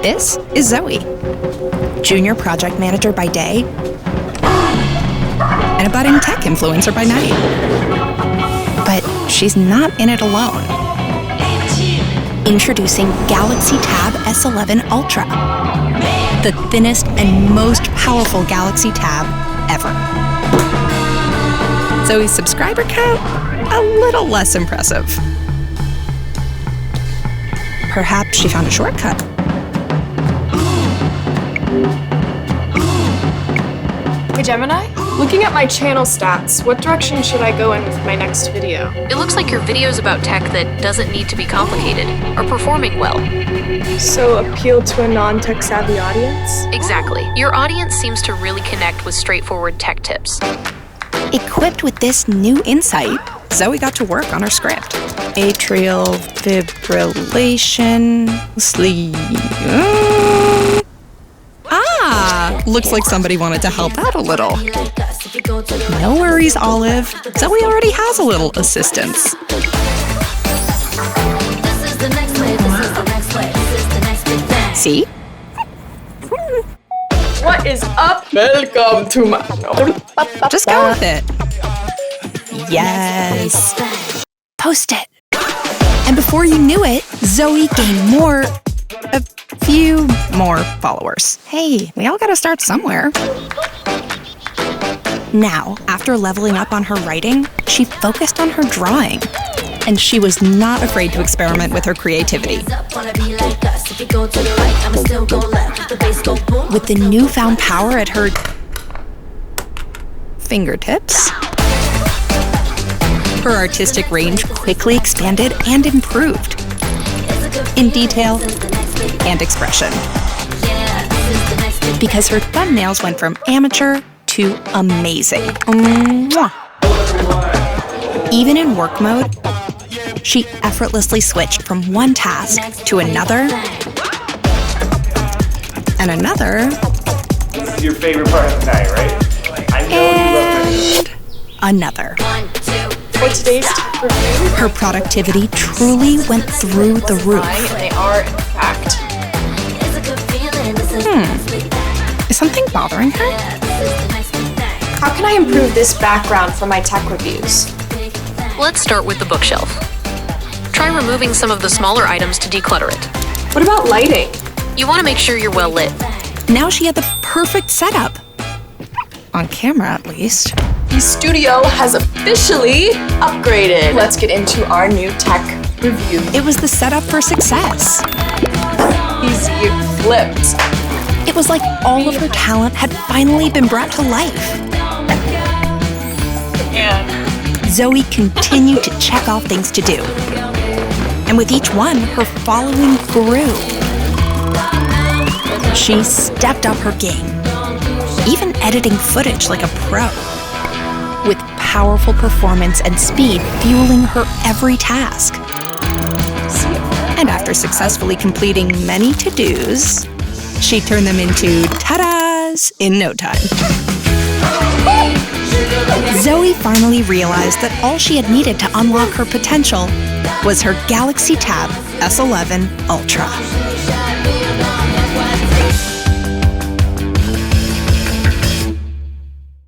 This is Zoe, junior project manager by day and a budding tech influencer by night. But she's not in it alone. Introducing Galaxy Tab S11 Ultra, the thinnest and most powerful Galaxy Tab ever. Zoe's subscriber count, a little less impressive. Perhaps she found a shortcut. Hey Gemini, looking at my channel stats, what direction should I go in with my next video? It looks like your videos about tech that doesn't need to be complicated are performing well. So appeal to a non-tech savvy audience? Exactly. Your audience seems to really connect with straightforward tech tips. Equipped with this new insight, Zoe got to work on her script. Atrial fibrillation, sleep. Looks like somebody wanted to help out a little. No worries, Olive. Zoe already has a little assistance. See? What is up? Welcome to my... Just go with it. Yes. Post it. And before you knew it, Zoe gained a few more followers. Hey, we all gotta start somewhere. Now, after leveling up on her writing, she focused on her drawing. And she was not afraid to experiment with her creativity. With the newfound power at her fingertips, her artistic range quickly expanded and improved in detail and expression. Because her thumbnails went from amateur to amazing. Mwah. Even in work mode, she effortlessly switched from one task to another and another. This is your favorite part of the night, right? I know you love this. Another. For today's tech review, Her productivity truly went through the roof. and they are in fact. Is something bothering her? How can I improve this background for my tech reviews? Let's start with the bookshelf. Try removing some of the smaller items to declutter it. What about lighting? You want to make sure you're well lit. Now she had the perfect setup. On camera, at least. The studio has officially upgraded. Let's get into our new tech review. It was the setup for success. Easy flipped. It was like all of her talent had finally been brought to life. And Zoe continued to check off things to do. And with each one, her following grew. She stepped up her game, even editing footage like a pro, with powerful performance and speed fueling her every task. And after successfully completing many to-dos, she turned them into ta-das in no time. Zoe finally realized that all she had needed to unlock her potential was her Galaxy Tab S11 Ultra.